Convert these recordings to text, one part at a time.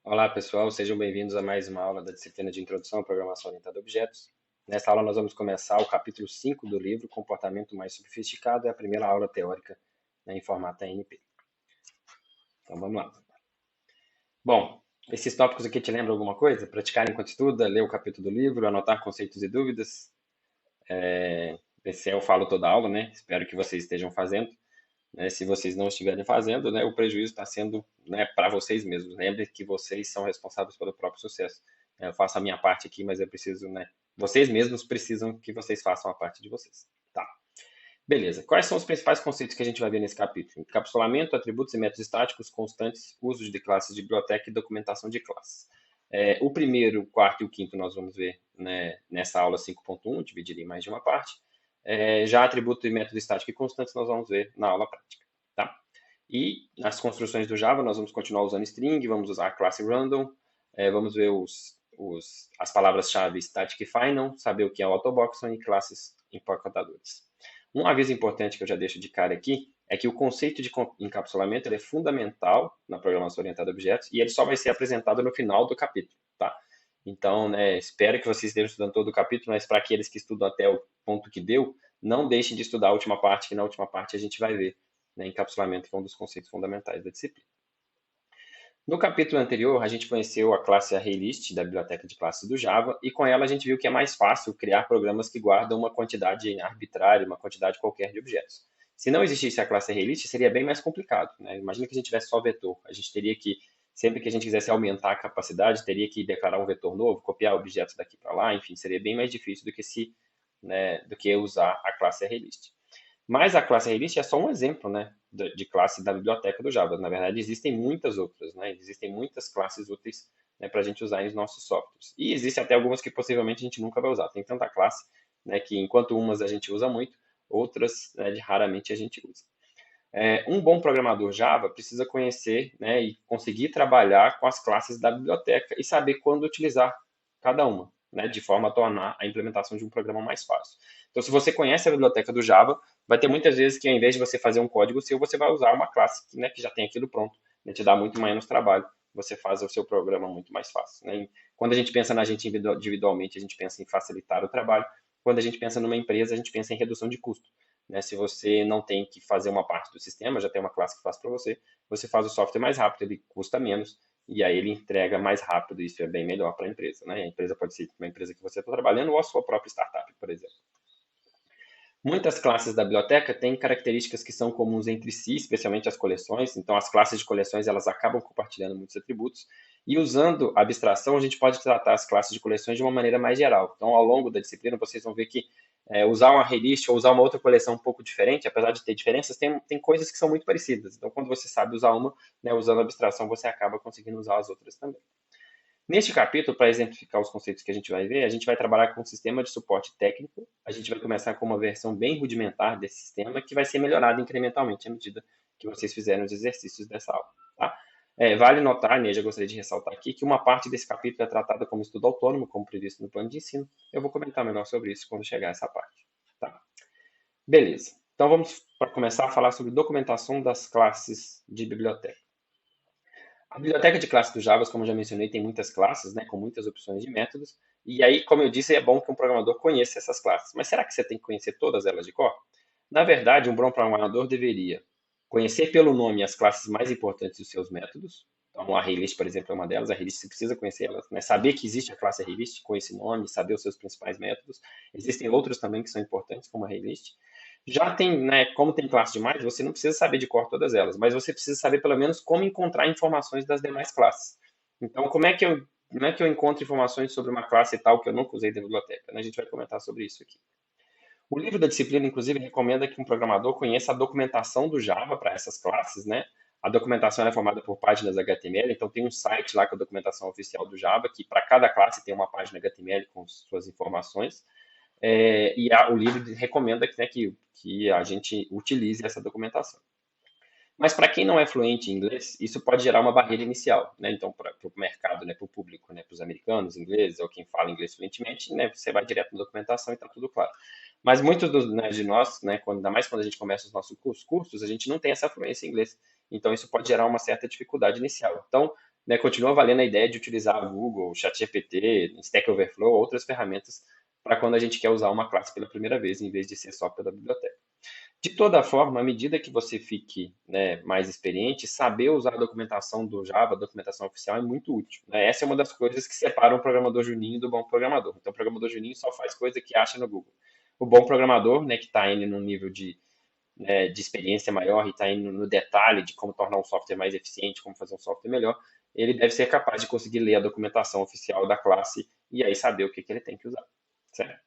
Olá, pessoal, sejam bem-vindos a mais uma aula da disciplina de Introdução à Programação Orientada a Objetos. Nesta aula, nós vamos começar o capítulo 5 do livro Comportamento Mais Sofisticado, é a primeira aula teórica, né, em formato ANP. Então, vamos lá. Bom, esses tópicos aqui te lembram alguma coisa? Praticar enquanto estuda, ler o capítulo do livro, anotar conceitos e dúvidas. Esse eu falo toda a aula, né? Espero que vocês estejam fazendo. Né? Se vocês não estiverem fazendo, né, o prejuízo está sendo, né, para vocês mesmos. Lembre que vocês são responsáveis pelo próprio sucesso. Eu faço a minha parte aqui, mas eu preciso, né, vocês mesmos precisam que vocês façam a parte de vocês. Tá. Beleza. Quais são os principais conceitos que a gente vai ver nesse capítulo? Encapsulamento, atributos e métodos estáticos constantes, uso de classes de biblioteca e documentação de classes. O primeiro, o quarto e o quinto nós vamos ver, né, nessa aula 5.1, dividir em mais de uma parte. Já atributo e método estático e constantes nós vamos ver na aula prática. Tá? E nas construções do Java nós vamos continuar usando string, vamos usar a classe random, vamos ver as palavras-chave static e final, saber o que é o autoboxon e classes empacotadores. Um aviso importante que eu já deixo de cara aqui é que o conceito de encapsulamento ele é fundamental na programação orientada a objetos e ele só vai ser apresentado no final do capítulo, tá? Então, né, espero que vocês estejam estudando todo o capítulo, mas para aqueles que estudam até o ponto que deu, não deixem de estudar a última parte, que na última parte a gente vai ver, né, encapsulamento, que é um dos conceitos fundamentais da disciplina. No capítulo anterior, a gente conheceu a classe ArrayList da biblioteca de classes do Java, e com ela a gente viu que é mais fácil criar programas que guardam uma quantidade arbitrária, uma quantidade qualquer de objetos. Se não existisse a classe ArrayList, seria bem mais complicado, né? Imagina que a gente tivesse só vetor. A gente teria que, sempre que a gente quisesse aumentar a capacidade, teria que declarar um vetor novo, copiar objetos daqui para lá, enfim, seria bem mais difícil do que do que usar a classe ArrayList. Mas a classe ArrayList é só um exemplo, né, de classe da biblioteca do Java. Na verdade, existem muitas outras, né? Existem muitas classes úteis, né, para a gente usar em nossos softwares. E existem até algumas que possivelmente a gente nunca vai usar. Tem tanta classe, né, que enquanto umas a gente usa muito, outras, né, raramente a gente usa. Um bom programador Java precisa conhecer, né, e conseguir trabalhar com as classes da biblioteca e saber quando utilizar cada uma, né, de forma a tornar a implementação de um programa mais fácil. Então, se você conhece a biblioteca do Java, vai ter muitas vezes que ao invés de você fazer um código seu, você vai usar uma classe que, né, que já tem aquilo pronto, né, te dá muito menos trabalho, você faz o seu programa muito mais fácil. Né? Quando a gente pensa na gente individualmente, a gente pensa em facilitar o trabalho. Quando a gente pensa numa empresa, a gente pensa em redução de custo. Né? Se você não tem que fazer uma parte do sistema, já tem uma classe que faz para você, você faz o software mais rápido, ele custa menos, e aí ele entrega mais rápido, isso é bem melhor para a empresa. Né? A empresa pode ser uma empresa que você está trabalhando ou a sua própria startup, por exemplo. Muitas classes da biblioteca têm características que são comuns entre si, especialmente as coleções. Então, as classes de coleções elas acabam compartilhando muitos atributos. E usando a abstração, a gente pode tratar as classes de coleções de uma maneira mais geral. Então, ao longo da disciplina, vocês vão ver que usar uma arraylist ou usar uma outra coleção um pouco diferente, apesar de ter diferenças, tem coisas que são muito parecidas. Então, quando você sabe usar uma, né, usando a abstração, você acaba conseguindo usar as outras também. Neste capítulo, para exemplificar os conceitos que a gente vai ver, a gente vai trabalhar com um sistema de suporte técnico. A gente vai começar com uma versão bem rudimentar desse sistema, que vai ser melhorada incrementalmente à medida que vocês fizerem os exercícios dessa aula. Tá? Vale notar, né, já gostaria de ressaltar aqui, que uma parte desse capítulo é tratada como estudo autônomo, como previsto no plano de ensino. Eu vou comentar melhor sobre isso quando chegar a essa parte. Tá? Beleza. Então vamos para começar a falar sobre documentação das classes de biblioteca. A biblioteca de classes do Java, como já mencionei, tem muitas classes, né, com muitas opções de métodos. E aí, como eu disse, é bom que um programador conheça essas classes. Mas será que você tem que conhecer todas elas de cor? Na verdade, um bom programador deveria conhecer pelo nome as classes mais importantes dos seus métodos. Então, a ArrayList, por exemplo, é uma delas. A ArrayList você precisa conhecer elas, né? Saber que existe a classe ArrayList com esse nome, saber os seus principais métodos. Existem outros também que são importantes, como a ArrayList. Já tem, né, como tem classe demais, você não precisa saber de cor todas elas, mas você precisa saber pelo menos como encontrar informações das demais classes. Então, como é que eu encontro informações sobre uma classe tal que eu nunca usei da biblioteca? Né? A gente vai comentar sobre isso aqui. O livro da disciplina, inclusive, recomenda que um programador conheça a documentação do Java para essas classes, né? A documentação é formada por páginas HTML, então tem um site lá com a documentação oficial do Java, que para cada classe tem uma página HTML com suas informações. O livro recomenda né, que a gente utilize essa documentação. Mas para quem não é fluente em inglês, isso pode gerar uma barreira inicial, né? Então, para o mercado, né, para o público, né, para os americanos, ingleses, ou quem fala inglês fluentemente, né, você vai direto na documentação e está tudo claro. Mas muitos né, de nós, né, ainda mais quando a gente começa os nossos cursos, a gente não tem essa fluência em inglês. Então, isso pode gerar uma certa dificuldade inicial. Então, né, continua valendo a ideia de utilizar a Google, ChatGPT, Stack Overflow, outras ferramentas para quando a gente quer usar uma classe pela primeira vez, em vez de ser só pela biblioteca. De toda forma, à medida que você fique, né, mais experiente, saber usar a documentação do Java, a documentação oficial, é muito útil, né? Essa é uma das coisas que separa um programador juninho do bom programador. Então, o programador juninho só faz coisa que acha no Google. O bom programador, né, que está indo num nível de experiência maior e está indo no detalhe de como tornar um software mais eficiente, como fazer um software melhor, ele deve ser capaz de conseguir ler a documentação oficial da classe e aí saber o que ele tem que usar, certo?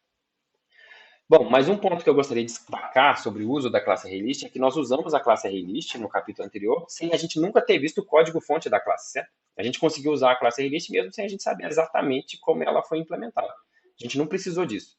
Bom, mas um ponto que eu gostaria de destacar sobre o uso da classe ArrayList é que nós usamos a classe ArrayList no capítulo anterior sem a gente nunca ter visto o código-fonte da classe, certo? A gente conseguiu usar a classe ArrayList mesmo sem a gente saber exatamente como ela foi implementada. A gente não precisou disso.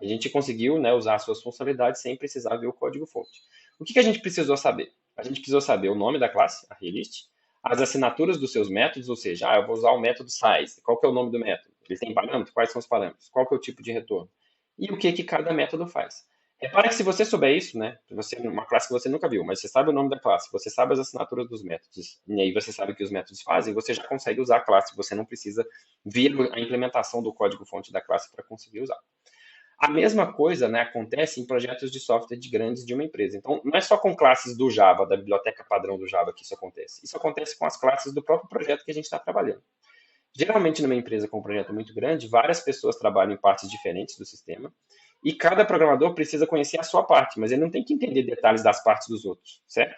A gente conseguiu, né, usar as suas funcionalidades sem precisar ver o código-fonte. O que a gente precisou saber? A gente precisou saber o nome da classe, ArrayList, as assinaturas dos seus métodos, ou seja, eu vou usar o método size. Qual que é o nome do método? Ele tem parâmetro? Quais são os parâmetros? Qual que é o tipo de retorno? E o que cada método faz. Repara que se você souber isso, né, uma classe que você nunca viu, mas você sabe o nome da classe, você sabe as assinaturas dos métodos, e aí você sabe o que os métodos fazem, você já consegue usar a classe, você não precisa ver a implementação do código-fonte da classe para conseguir usar. A mesma coisa, né, acontece em projetos de software de grandes de uma empresa. Então, não é só com classes do Java, da biblioteca padrão do Java que isso acontece. Isso acontece com as classes do próprio projeto que a gente está trabalhando. Geralmente, numa empresa com um projeto muito grande, várias pessoas trabalham em partes diferentes do sistema e cada programador precisa conhecer a sua parte, mas ele não tem que entender detalhes das partes dos outros, certo?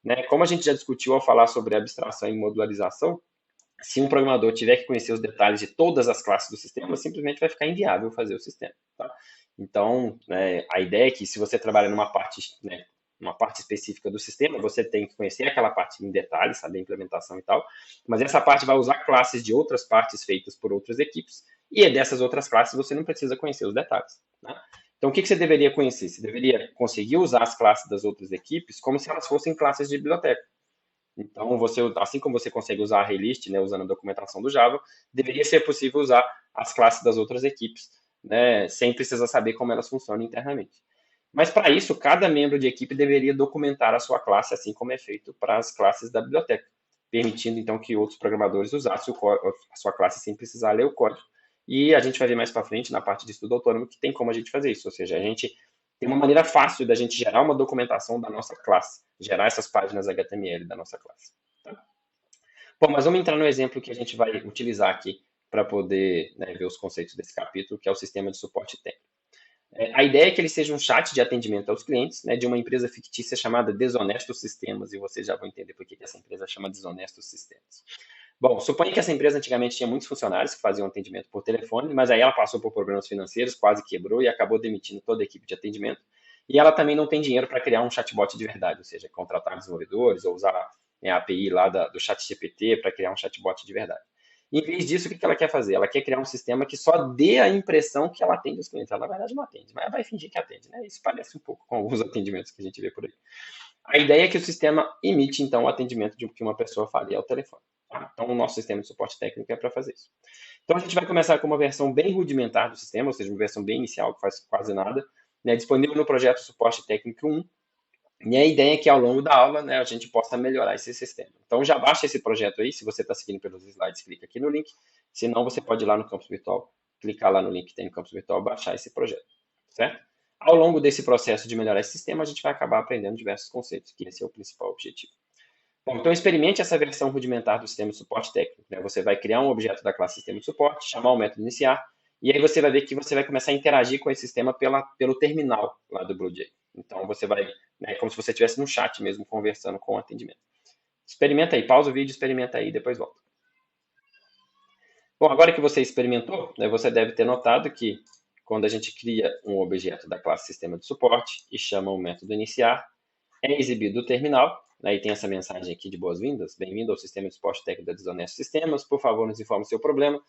Né? Como a gente já discutiu ao falar sobre abstração e modularização, se um programador tiver que conhecer os detalhes de todas as classes do sistema, simplesmente vai ficar inviável fazer o sistema. Tá? Então, a ideia é que se você trabalha numa parte, né, uma parte específica do sistema, você tem que conhecer aquela parte em detalhes, saber a implementação e tal, mas essa parte vai usar classes de outras partes feitas por outras equipes, e dessas outras classes você não precisa conhecer os detalhes. Tá? Então, o que você deveria conhecer? Você deveria conseguir usar as classes das outras equipes como se elas fossem classes de biblioteca. Então, assim como você consegue usar a ArrayList, né, usando a documentação do Java, deveria ser possível usar as classes das outras equipes, né, sem precisar saber como elas funcionam internamente. Mas para isso, cada membro de equipe deveria documentar a sua classe, assim como é feito para as classes da biblioteca, permitindo então que outros programadores usassem a sua classe sem precisar ler o código. E a gente vai ver mais para frente, na parte de estudo autônomo, que tem como a gente fazer isso, ou seja, a gente tem uma maneira fácil da gente gerar uma documentação da nossa classe, gerar essas páginas HTML da nossa classe. Tá? Bom, mas vamos entrar no exemplo que a gente vai utilizar aqui para poder, né, ver os conceitos desse capítulo, que é o sistema de suporte técnico. A ideia é que ele seja um chat de atendimento aos clientes, né, de uma empresa fictícia chamada Desonestos Sistemas, e vocês já vão entender por que essa empresa chama Desonestos Sistemas. Bom, suponha que essa empresa antigamente tinha muitos funcionários que faziam atendimento por telefone, mas aí ela passou por problemas financeiros, quase quebrou e acabou demitindo toda a equipe de atendimento. E ela também não tem dinheiro para criar um chatbot de verdade, ou seja, contratar desenvolvedores ou usar, né, a API lá do ChatGPT para criar um chatbot de verdade. Em vez disso, o que ela quer fazer? Ela quer criar um sistema que só dê a impressão que ela atende os clientes. Ela, na verdade, não atende, mas vai fingir que atende. Né? Isso parece um pouco com alguns atendimentos que a gente vê por aí. A ideia é que o sistema imite, então, o atendimento de que uma pessoa faria ao telefone. Tá? Então, o nosso sistema de suporte técnico é para fazer isso. Então, a gente vai começar com uma versão bem rudimentar do sistema, ou seja, uma versão bem inicial, que faz quase nada, né, disponível no projeto Suporte Técnico 1. E a ideia é que ao longo da aula, né, a gente possa melhorar esse sistema. Então, já baixa esse projeto aí. Se você está seguindo pelos slides, clica aqui no link. Se não, você pode ir lá no campus virtual, clicar lá no link que tem no campus virtual, baixar esse projeto. Certo? Ao longo desse processo de melhorar esse sistema, a gente vai acabar aprendendo diversos conceitos, que esse é o principal objetivo. Bom, então experimente essa versão rudimentar do sistema de suporte técnico. Né? Você vai criar um objeto da classe sistema de suporte, chamar o método iniciar, e aí você vai ver que você vai começar a interagir com esse sistema pelo terminal lá do BlueJay. Então você vai, né, como se você estivesse no chat mesmo, conversando com o atendimento. Experimenta aí, pausa o vídeo, experimenta aí e depois volta. Bom, agora que você experimentou, né, você deve ter notado que quando a gente cria um objeto da classe sistema de suporte e chama o método iniciar, é exibido o terminal, né, e tem essa mensagem aqui de boas-vindas. Bem-vindo ao sistema de suporte técnico da Desonestos Sistemas. Por favor, nos informe o seu problema.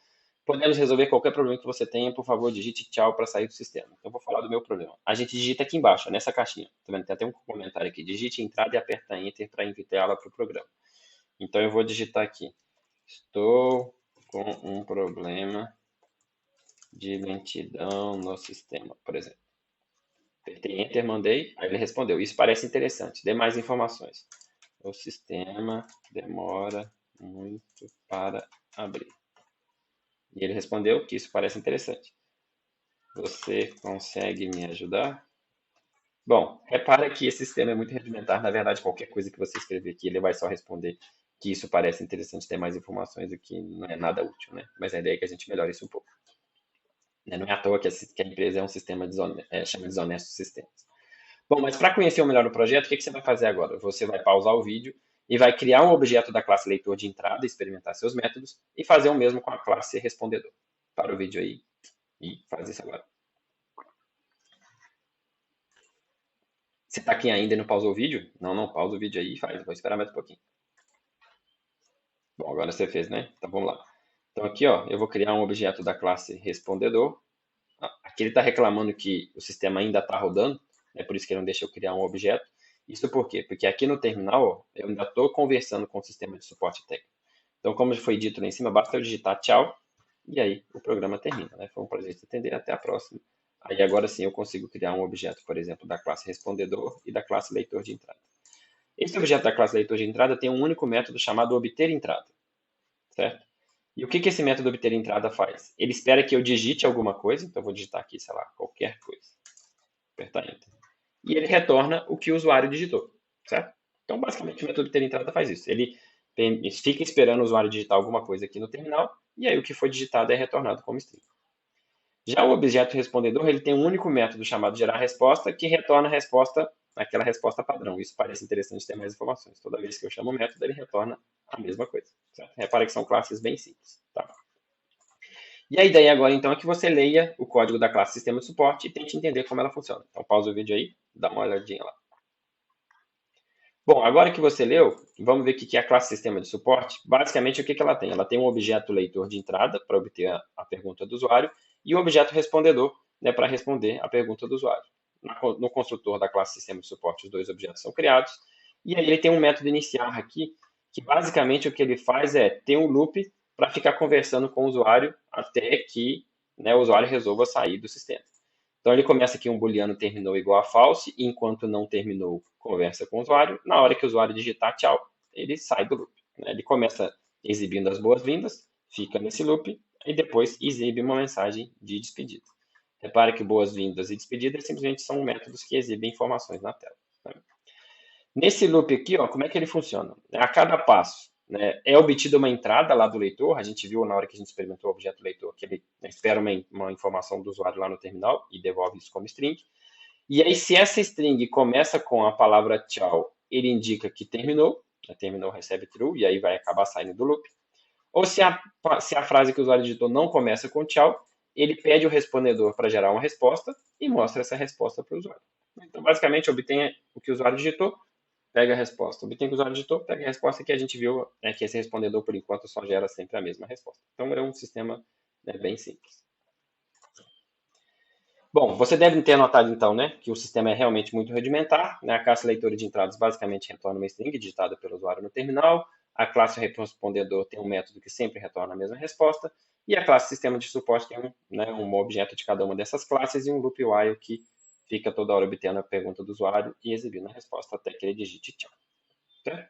Podemos resolver qualquer problema que você tenha. Por favor, digite tchau para sair do sistema. Então, eu vou falar do meu problema. A gente digita aqui embaixo, nessa caixinha. Tá vendo? Tem até um comentário aqui. Digite entrada e aperta Enter para invitá-la para o programa. Então, eu vou digitar aqui. Estou com um problema de lentidão no sistema, por exemplo. Apertei Enter, mandei, aí ele respondeu. Isso parece interessante. Dê mais informações. O sistema demora muito para abrir. E ele respondeu que isso parece interessante. Você consegue me ajudar? Bom, repara que esse sistema é muito rudimentar. Na verdade, qualquer coisa que você escrever aqui, ele vai só responder que isso parece interessante ter mais informações, o que não é nada útil, né? Mas a ideia é que a gente melhore isso um pouco. Né? Não é à toa que a empresa é um sistema chama desonesto sistemas. Bom, mas para conhecer melhor o projeto, o que você vai fazer agora? Você vai pausar o vídeo e vai criar um objeto da classe leitor de entrada, experimentar seus métodos e fazer o mesmo com a classe respondedor. Para o vídeo aí e faz isso agora. Você está aqui ainda e não pausou o vídeo? Não pausa o vídeo aí e faz. Vou esperar mais um pouquinho. Bom, agora você fez, né? Então vamos lá. Então aqui, ó, eu vou criar um objeto da classe respondedor. Aqui ele está reclamando que o sistema ainda está rodando, é por isso que ele não deixa eu criar um objeto. Isso por quê? Porque aqui no terminal, ó, eu ainda estou conversando com o sistema de suporte técnico. Então, como foi dito lá em cima, basta eu digitar tchau e aí o programa termina. Né? Foi um prazer te atender, até a próxima. Aí agora sim eu consigo criar um objeto, por exemplo, da classe respondedor e da classe leitor de entrada. Esse objeto da classe leitor de entrada tem um único método chamado obter entrada, certo? E o que esse método obter entrada faz? Ele espera que eu digite alguma coisa, então eu vou digitar aqui, sei lá, qualquer coisa. Apertar Enter. E ele retorna o que o usuário digitou, certo? Então, basicamente, o método obter entrada faz isso. Ele fica esperando o usuário digitar alguma coisa aqui no terminal, e aí o que foi digitado é retornado como string. Já o objeto respondedor, ele tem um único método chamado gerar resposta, que retorna a resposta, aquela resposta padrão. Isso parece interessante ter mais informações. Toda vez que eu chamo o método, ele retorna a mesma coisa. Certo? Repara que são classes bem simples. Tá? E a ideia agora, então, é que você leia o código da classe Sistema de Suporte e tente entender como ela funciona. Então, pausa o vídeo aí, dá uma olhadinha lá. Bom, agora que você leu, vamos ver o que é a classe Sistema de Suporte. Basicamente, o que ela tem? Ela tem um objeto leitor de entrada para obter a pergunta do usuário e um objeto respondedor, né, para responder a pergunta do usuário. No construtor da classe Sistema de Suporte, os dois objetos são criados. E aí ele tem um método iniciar aqui, que basicamente o que ele faz é ter um loop para ficar conversando com o usuário até que, né, o usuário resolva sair do sistema. Então ele começa aqui um booleano terminou igual a false, e enquanto não terminou, conversa com o usuário. Na hora que o usuário digitar tchau, ele sai do loop. Né? Ele começa exibindo as boas-vindas, fica nesse loop, e depois exibe uma mensagem de despedida. Repare que boas-vindas e despedidas simplesmente são métodos que exibem informações na tela. Né? Nesse loop aqui, ó, como é que ele funciona? A cada passo, né, é obtida uma entrada lá do leitor. A gente viu na hora que a gente experimentou o objeto leitor que ele, né, espera uma informação do usuário lá no terminal e devolve isso como string. E aí, se essa string começa com a palavra tchau, ele indica que terminou, terminou recebe true, e aí vai acabar saindo do loop. Ou se a frase que o usuário digitou não começa com tchau, ele pede o respondedor para gerar uma resposta e mostra essa resposta para o usuário. Então, basicamente, obtém o que o usuário digitou, pega a resposta. Obtém o que o usuário digitou, pega a resposta, que a gente viu, né, que esse respondedor, por enquanto, só gera sempre a mesma resposta. Então, é um sistema, né, bem simples. Bom, você deve ter notado, então, né, que o sistema é realmente muito rudimentar. Né? A classe leitora de entradas basicamente retorna uma string digitada pelo usuário no terminal. A classe respondedor tem um método que sempre retorna a mesma resposta. E a classe sistema de suporte tem um objeto de cada uma dessas classes e um loop while que fica toda hora obtendo a pergunta do usuário e exibindo a resposta até que ele digite tchau. Certo?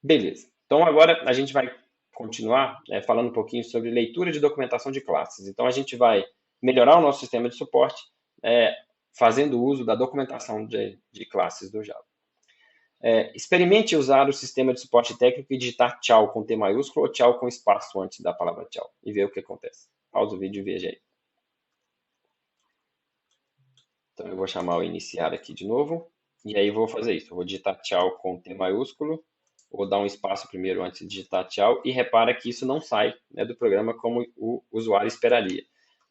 Beleza. Então agora a gente vai continuar falando um pouquinho sobre leitura de documentação de classes. Então a gente vai melhorar o nosso sistema de suporte fazendo uso da documentação de classes do Java. Experimente usar o sistema de suporte técnico e digitar tchau com T maiúsculo ou tchau com espaço antes da palavra tchau e ver o que acontece. Pausa o vídeo e veja aí. Então eu vou chamar o iniciar aqui de novo e aí vou fazer isso. Eu vou digitar tchau com T maiúsculo. Vou dar um espaço primeiro antes de digitar tchau e repara que isso não sai, né, do programa como o usuário esperaria.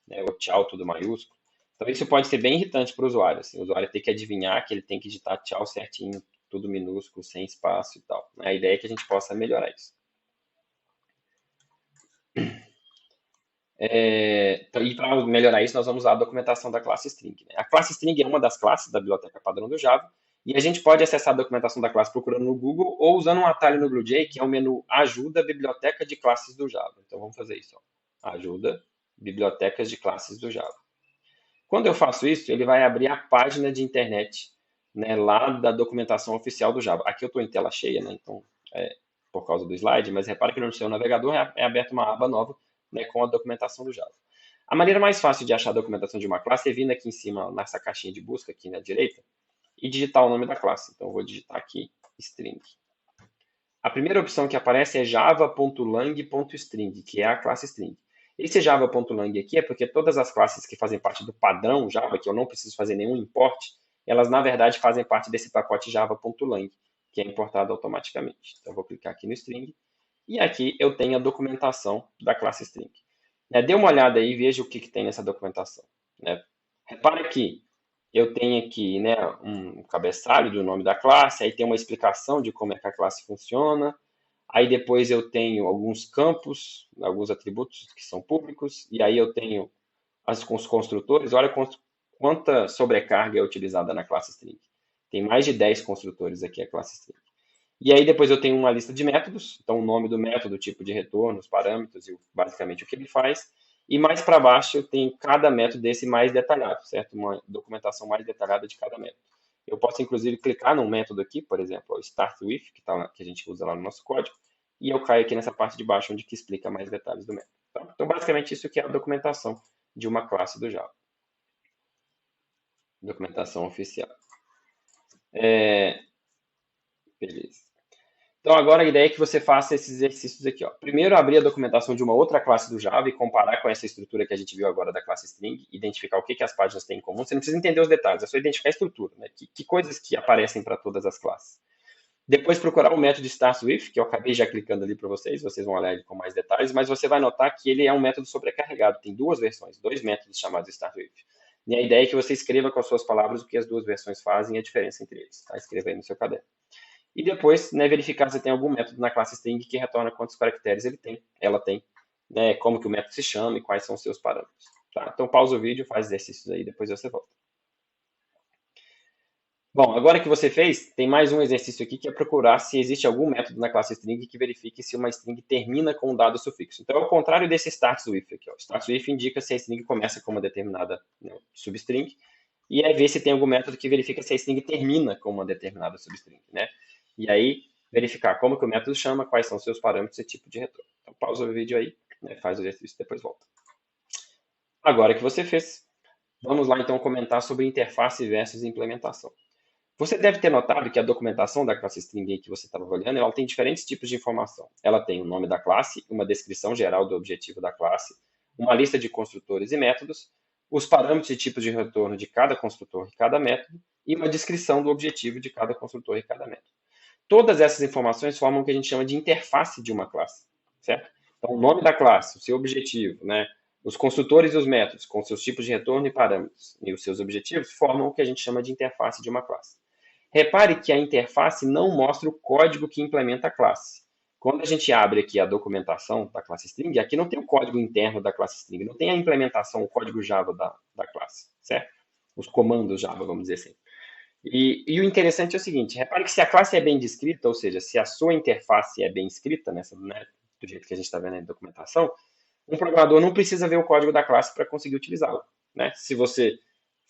Né, o tchau tudo maiúsculo. Então isso pode ser bem irritante para o usuário. Assim, o usuário tem que adivinhar que ele tem que digitar tchau certinho, tudo minúsculo, sem espaço e tal. A ideia é que a gente possa melhorar isso. E para melhorar isso, nós vamos usar a documentação da classe string. Né? A classe string é uma das classes da biblioteca padrão do Java, e a gente pode acessar a documentação da classe procurando no Google ou usando um atalho no BlueJ, que é o menu Ajuda Biblioteca de Classes do Java. Então vamos fazer isso. Ó. Ajuda Bibliotecas de Classes do Java. Quando eu faço isso, ele vai abrir a página de internet, né, lá da documentação oficial do Java. Aqui eu estou em tela cheia, né, então por causa do slide, mas repara que no seu navegador é aberta uma aba nova, né, com a documentação do Java. A maneira mais fácil de achar a documentação de uma classe é vindo aqui em cima, nessa caixinha de busca aqui na direita, e digitar o nome da classe. Então, eu vou digitar aqui string. A primeira opção que aparece é java.lang.string, que é a classe string. Esse java.lang aqui é porque todas as classes que fazem parte do padrão Java, que eu não preciso fazer nenhum import, elas na verdade fazem parte desse pacote java.lang, que é importado automaticamente. Então, eu vou clicar aqui no string, e aqui eu tenho a documentação da classe string. Dê uma olhada aí e veja o que tem nessa documentação. Repare que eu tenho aqui, né, um cabeçalho do nome da classe, aí tem uma explicação de como é que a classe funciona, aí depois eu tenho alguns campos, alguns atributos que são públicos, e aí eu tenho os construtores. Olha quanta sobrecarga é utilizada na classe string. Tem mais de 10 construtores aqui a classe string. E aí depois eu tenho uma lista de métodos, então o nome do método, o tipo de retorno, os parâmetros e basicamente o que ele faz. E mais para baixo tem cada método desse mais detalhado, certo? Uma documentação mais detalhada de cada método. Eu posso inclusive clicar num método aqui, por exemplo, o startWith, que a gente usa lá no nosso código, e eu caio aqui nessa parte de baixo onde que explica mais detalhes do método. Tá? Então basicamente isso aqui é a documentação de uma classe do Java. Documentação oficial. Beleza. Então, agora a ideia é que você faça esses exercícios aqui. Ó. Primeiro, abrir a documentação de uma outra classe do Java e comparar com essa estrutura que a gente viu agora da classe string, identificar o que as páginas têm em comum. Você não precisa entender os detalhes, é só identificar a estrutura, né? Que coisas que aparecem para todas as classes. Depois, procurar o método startWith, que eu acabei já clicando ali para vocês vão olhar ele com mais detalhes, mas você vai notar que ele é um método sobrecarregado. Tem duas versões, dois métodos chamados startWith. E a ideia é que você escreva com as suas palavras o que as duas versões fazem e a diferença entre eles. Tá? Escreva aí no seu caderno. E depois, né, verificar se tem algum método na classe string que retorna quantos caracteres ela tem, né, como que o método se chama e quais são os seus parâmetros. Tá? Então, pausa o vídeo, faz exercícios aí, depois você volta. Bom, agora que você fez, tem mais um exercício aqui que é procurar se existe algum método na classe string que verifique se uma string termina com um dado sufixo. Então, é o contrário desse startWith aqui. Ó. StartWith indica se a string começa com uma determinada, né, substring, e é ver se tem algum método que verifica se a string termina com uma determinada substring, né? E aí, verificar como que o método chama, quais são os seus parâmetros e tipo de retorno. Então, pausa o vídeo aí, né, faz o exercício e depois volta. Agora que você fez, vamos lá então comentar sobre interface versus implementação. Você deve ter notado que a documentação da classe string que você estava olhando, ela tem diferentes tipos de informação. Ela tem o nome da classe, uma descrição geral do objetivo da classe, uma lista de construtores e métodos, os parâmetros e tipos de retorno de cada construtor e cada método, e uma descrição do objetivo de cada construtor e cada método. Todas essas informações formam o que a gente chama de interface de uma classe, certo? Então, o nome da classe, o seu objetivo, né? Os construtores e os métodos, com seus tipos de retorno e parâmetros, e os seus objetivos, formam o que a gente chama de interface de uma classe. Repare que a interface não mostra o código que implementa a classe. Quando a gente abre aqui a documentação da classe string, aqui não tem o código interno da classe string, não tem a implementação, o código Java da classe, certo? Os comandos Java, vamos dizer assim. E o interessante é o seguinte, repare que se a classe é bem descrita, ou seja, se a sua interface é bem escrita, né, do jeito que a gente está vendo na documentação, um programador não precisa ver o código da classe para conseguir utilizá-la. Né? Se você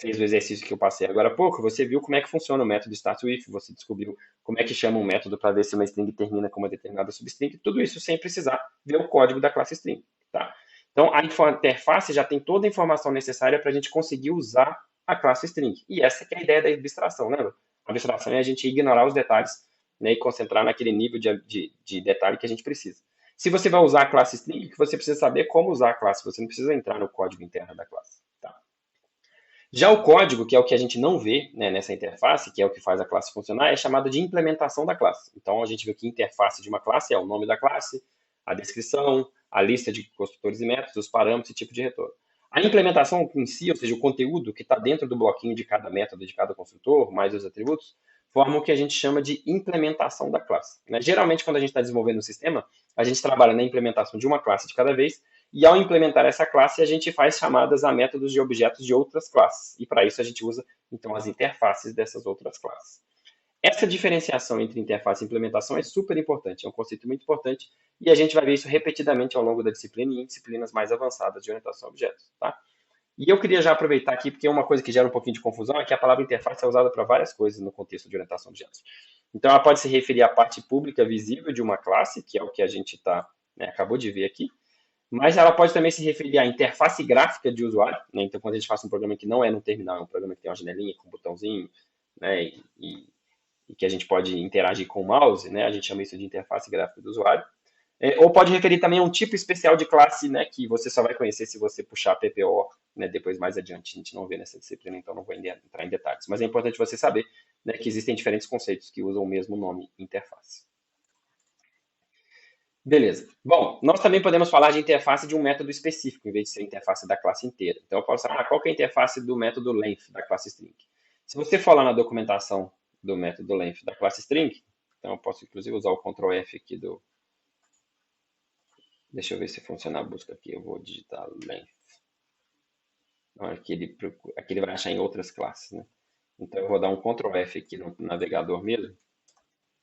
fez o exercício que eu passei agora há pouco, você viu como é que funciona o método startWith, você descobriu como é que chama um método para ver se uma string termina com uma determinada substring, tudo isso sem precisar ver o código da classe string. Tá? Então, a interface já tem toda a informação necessária para a gente conseguir usar a classe string. E essa que é a ideia da abstração, né? A abstração é a gente ignorar os detalhes, né, e concentrar naquele nível de detalhe que a gente precisa. Se você vai usar a classe string, você precisa saber como usar a classe, você não precisa entrar no código interno da classe. Tá? Já o código, que é o que a gente não vê, né, nessa interface, que é o que faz a classe funcionar, é chamado de implementação da classe. Então, a gente vê que interface de uma classe é o nome da classe, a descrição, a lista de construtores e métodos, os parâmetros e tipo de retorno. A implementação em si, ou seja, o conteúdo que está dentro do bloquinho de cada método, de cada construtor, mais os atributos, forma o que a gente chama de implementação da classe. Né? Geralmente, quando a gente está desenvolvendo um sistema, a gente trabalha na implementação de uma classe de cada vez, e ao implementar essa classe, a gente faz chamadas a métodos de objetos de outras classes. E para isso a gente usa, então, as interfaces dessas outras classes. Essa diferenciação entre interface e implementação é super importante, é um conceito muito importante, e a gente vai ver isso repetidamente ao longo da disciplina e em disciplinas mais avançadas de orientação a objetos. Tá? E eu queria já aproveitar aqui, porque uma coisa que gera um pouquinho de confusão é que a palavra interface é usada para várias coisas no contexto de orientação a objetos. Então, ela pode se referir à parte pública visível de uma classe, que é o que a gente acabou de ver aqui, mas ela pode também se referir à interface gráfica de usuário, né? Então, quando a gente faz um programa que não é no terminal, é um programa que tem uma janelinha com um botãozinho, né? E que a gente pode interagir com o mouse, né? A gente chama isso de interface gráfica do usuário. Ou pode referir também a um tipo especial de classe, né, que você só vai conhecer se você puxar PPO, né, depois mais adiante. A gente não vê nessa disciplina, então não vou entrar em detalhes. Mas é importante você saber, né, que existem diferentes conceitos que usam o mesmo nome, interface. Beleza. Bom, nós também podemos falar de interface de um método específico, em vez de ser interface da classe inteira. Então, eu posso falar, qual que é a interface do método length da classe string? Se você for lá na documentação do método length da classe string, então eu posso inclusive usar o Ctrl F aqui do... Deixa eu ver se funciona a busca aqui. Eu vou digitar length. Aqui ele vai achar em outras classes, né? Então eu vou dar um Ctrl F aqui no navegador mesmo,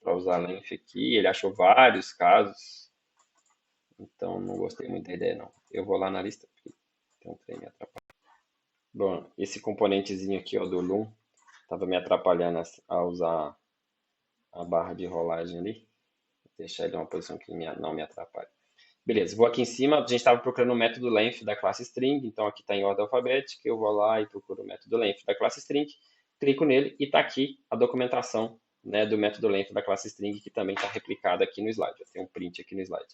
para usar length aqui. Ele achou vários casos, então não gostei muito da ideia não. Eu vou lá na lista, porque tem um trem me atrapalhando. Bom, esse componentezinho aqui, ó, do loom, estava me atrapalhando a usar a barra de rolagem ali. Vou deixar ele em uma posição que não me atrapalhe. Beleza, vou aqui em cima, a gente estava procurando o método length da classe string, então aqui está em ordem alfabética, eu vou lá e procuro o método length da classe string, clico nele e está aqui a documentação, né, do método length da classe string, que também está replicada aqui no slide. Tem um print aqui no slide.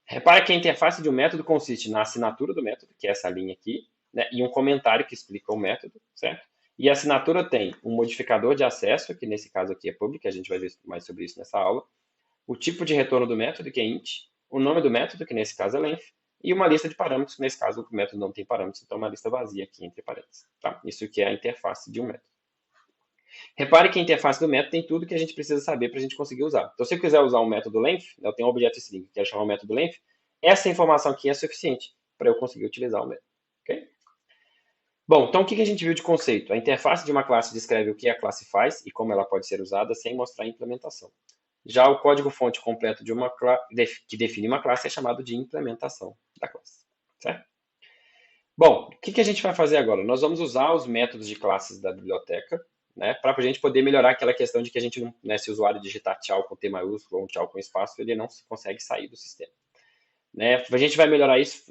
Repara que a interface de um método consiste na assinatura do método, que é essa linha aqui, né, e um comentário que explica o método, certo? E a assinatura tem um modificador de acesso, que nesse caso aqui é public, a gente vai ver mais sobre isso nessa aula, o tipo de retorno do método, que é int, o nome do método, que nesse caso é length, e uma lista de parâmetros, que nesse caso o método não tem parâmetros, então uma lista vazia aqui entre parênteses. Tá? Isso que é a interface de um método. Repare que a interface do método tem tudo que a gente precisa saber para a gente conseguir usar. Então, se eu quiser usar um método length, eu tenho um objeto string, quero chamar o método length, essa informação aqui é suficiente para eu conseguir utilizar o método. Okay? Bom, então o que a gente viu de conceito? A interface de uma classe descreve o que a classe faz e como ela pode ser usada sem mostrar a implementação. Já o código-fonte completo de que define uma classe é chamado de implementação da classe. Certo? Bom, o que a gente vai fazer agora? Nós vamos usar os métodos de classes da biblioteca, né, para a gente poder melhorar aquela questão de que a gente não, né, se o usuário digitar tchau com T maiúsculo ou um tchau com espaço, ele não consegue sair do sistema. Né? A gente vai melhorar isso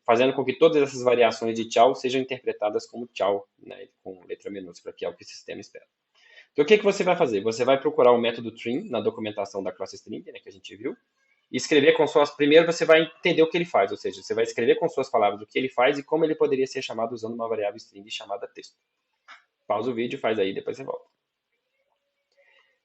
fazendo com que todas essas variações de tchau sejam interpretadas como tchau, né, com letra minúscula, que é o que o sistema espera. Então, o que você vai fazer? Você vai procurar o método trim na documentação da classe string, né, que a gente viu, e escrever com suas... Primeiro você vai entender o que ele faz, ou seja, você vai escrever com suas palavras o que ele faz e como ele poderia ser chamado usando uma variável string chamada texto. Pausa o vídeo, faz aí, depois você volta.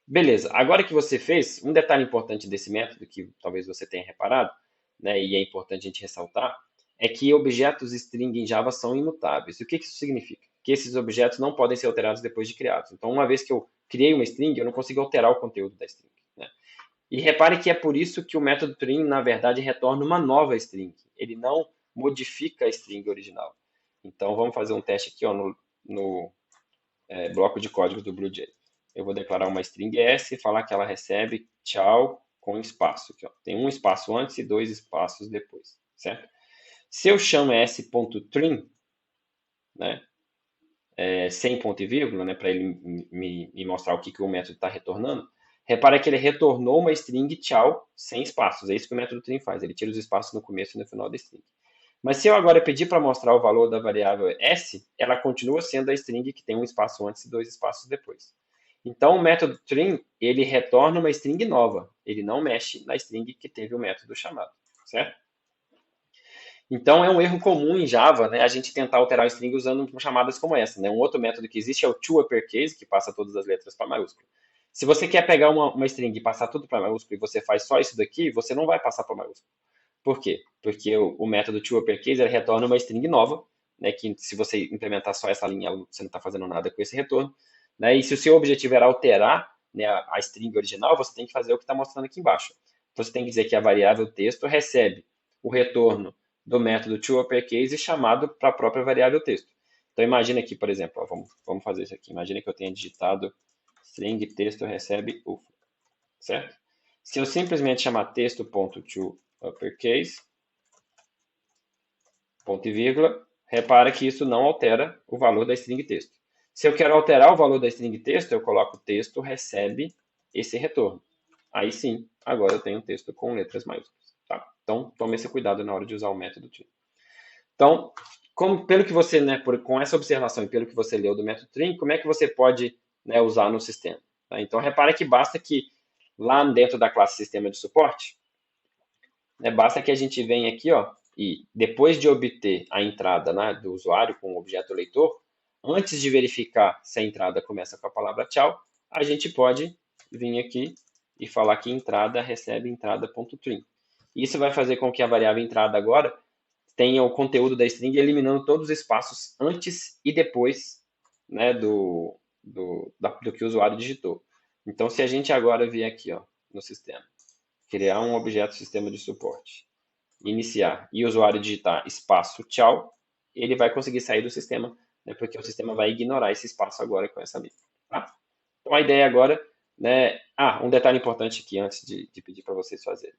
Beleza, agora que você fez, um detalhe importante desse método, que talvez você tenha reparado, né, e é importante a gente ressaltar, é que objetos string em Java são imutáveis. E o que isso significa? Que esses objetos não podem ser alterados depois de criados. Então, uma vez que eu criei uma string, eu não consigo alterar o conteúdo da string. Né? E repare que é por isso que o método trim, na verdade, retorna uma nova string. Ele não modifica a string original. Então, vamos fazer um teste aqui ó, no bloco de código do BlueJ. Eu vou declarar uma string S e falar que ela recebe tchau com espaço. Aqui, ó. Tem um espaço antes e dois espaços depois, certo? Se eu chamo s.trim, né, sem ponto e vírgula, né, para ele me mostrar o que o método está retornando, repara que ele retornou uma string tchau sem espaços. É isso que o método trim faz. Ele tira os espaços no começo e no final da string. Mas se eu agora pedir para mostrar o valor da variável s, ela continua sendo a string que tem um espaço antes e dois espaços depois. Então, o método trim, ele retorna uma string nova. Ele não mexe na string que teve o método chamado, certo? Então, é um erro comum em Java, né, a gente tentar alterar a string usando chamadas como essa. Né? Um outro método que existe é o toUpperCase, que passa todas as letras para maiúsculo. Se você quer pegar uma string e passar tudo para maiúsculo e você faz só isso daqui, você não vai passar para maiúsculo. Por quê? Porque o método toUpperCase ele retorna uma string nova, né, que se você implementar só essa linha, você não está fazendo nada com esse retorno. Né, e se o seu objetivo era alterar, né, a string original, você tem que fazer o que está mostrando aqui embaixo. Então, você tem que dizer que a variável texto recebe o retorno do método toUpperCase chamado para a própria variável texto. Então, imagina aqui, por exemplo, ó, vamos fazer isso aqui. Imagina que eu tenha digitado string texto recebe UFO, certo? Se eu simplesmente chamar texto.toUpperCase, ponto e vírgula, repara que isso não altera o valor da string texto. Se eu quero alterar o valor da string texto, eu coloco texto recebe esse retorno. Aí sim, agora eu tenho um texto com letras maiúsculas. Tá? Então, tome esse cuidado na hora de usar o método trim. Então, pelo que você, né, com essa observação e pelo que você leu do método trim, como é que você pode, né, usar no sistema? Tá? Então, repara que basta que lá dentro da classe sistema de suporte, né, basta que a gente venha aqui, ó, e depois de obter a entrada, né, do usuário com o objeto leitor, antes de verificar se a entrada começa com a palavra tchau, a gente pode vir aqui e falar que entrada recebe entrada.trim. Isso vai fazer com que a variável entrada agora tenha o conteúdo da string eliminando todos os espaços antes e depois, né, do que o usuário digitou. Então, se a gente agora vier aqui, ó, no sistema, criar um objeto sistema de suporte, iniciar e o usuário digitar espaço tchau, ele vai conseguir sair do sistema, né, porque o sistema vai ignorar esse espaço agora com essa meta. Tá? Então, a ideia agora, né, um detalhe importante aqui antes de pedir para vocês fazerem.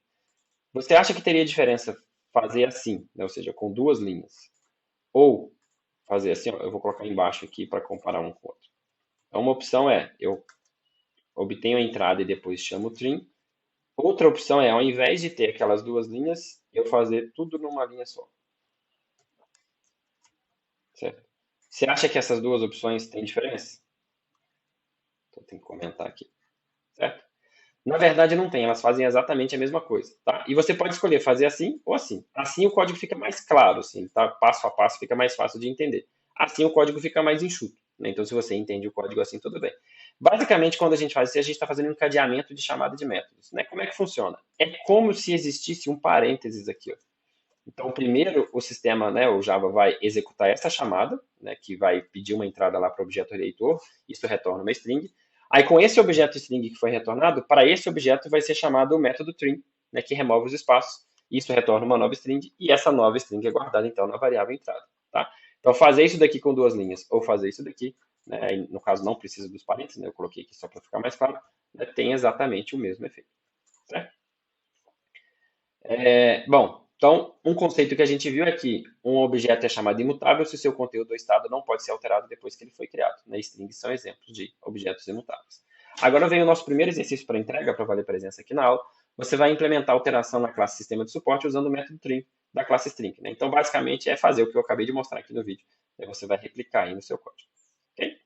Você acha que teria diferença fazer assim, né, ou seja, com duas linhas, ou fazer assim, ó, eu vou colocar embaixo aqui para comparar um com o outro. Então, uma opção é, eu obtenho a entrada e depois chamo o trim. Outra opção é, ao invés de ter aquelas duas linhas, eu fazer tudo numa linha só. Certo? Você acha que essas duas opções têm diferença? Então, tem que comentar aqui. Certo? Na verdade, não tem, elas fazem exatamente a mesma coisa. Tá? E você pode escolher fazer assim ou assim. Assim o código fica mais claro, assim, tá? Passo a passo fica mais fácil de entender. Assim o código fica mais enxuto. Né? Então, se você entende o código assim, tudo bem. Basicamente, quando a gente faz isso, a gente está fazendo um encadeamento de chamada de métodos. Né? Como é que funciona? É como se existisse um parênteses aqui. Ó. Então, primeiro, o sistema, né, o Java, vai executar essa chamada, né, que vai pedir uma entrada lá para o objeto eleitor, isso retorna uma string. Aí, com esse objeto string que foi retornado, para esse objeto vai ser chamado o método trim, né, que remove os espaços. Isso retorna uma nova string, e essa nova string é guardada, então, na variável entrada. Tá? Então, fazer isso daqui com duas linhas, ou fazer isso daqui, né, no caso, não precisa dos parênteses, né, eu coloquei aqui só para ficar mais claro, né, tem exatamente o mesmo efeito. Certo? Bom, então, um conceito que a gente viu é que um objeto é chamado imutável se o seu conteúdo ou estado não pode ser alterado depois que ele foi criado. Né? Strings são exemplos de objetos imutáveis. Agora vem o nosso primeiro exercício para entrega, para valer presença aqui na aula. Você vai implementar alteração na classe sistema de suporte usando o método trim da classe string. Né? Então, basicamente, é fazer o que eu acabei de mostrar aqui no vídeo. Aí você vai replicar aí no seu código. Ok?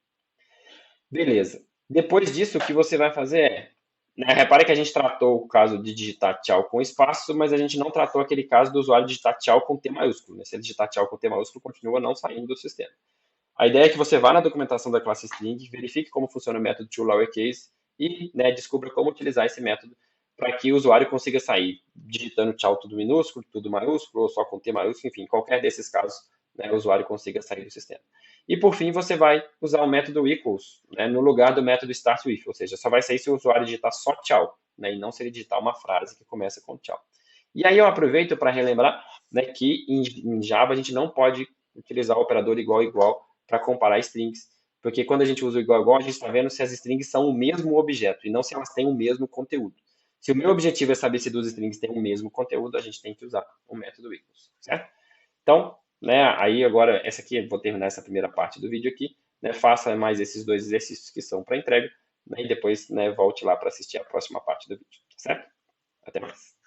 Beleza. Depois disso, o que você vai fazer é, né, repare que a gente tratou o caso de digitar tchau com espaço, mas a gente não tratou aquele caso do usuário digitar tchau com T maiúsculo. Né? Se ele digitar tchau com T maiúsculo, continua não saindo do sistema. A ideia é que você vá na documentação da classe string, verifique como funciona o método toLowerCase e, né, descubra como utilizar esse método para que o usuário consiga sair digitando tchau tudo minúsculo, tudo maiúsculo, ou só com T maiúsculo, enfim, qualquer desses casos, né, o usuário consiga sair do sistema. E por fim, você vai usar o método equals, né, no lugar do método startWith, ou seja, só vai sair se o usuário digitar só tchau, né, e não se ele digitar uma frase que começa com tchau. E aí eu aproveito para relembrar, né, que em Java a gente não pode utilizar o operador igual para comparar strings, porque quando a gente usa o igual, a gente está vendo se as strings são o mesmo objeto e não se elas têm o mesmo conteúdo. Se o meu objetivo é saber se duas strings têm o mesmo conteúdo, a gente tem que usar o método equals, certo? Então, né, aí agora, essa aqui, vou terminar essa primeira parte do vídeo aqui, né, faça mais esses dois exercícios que são para entrega, né, e depois, né, volte lá para assistir a próxima parte do vídeo, certo? Até mais.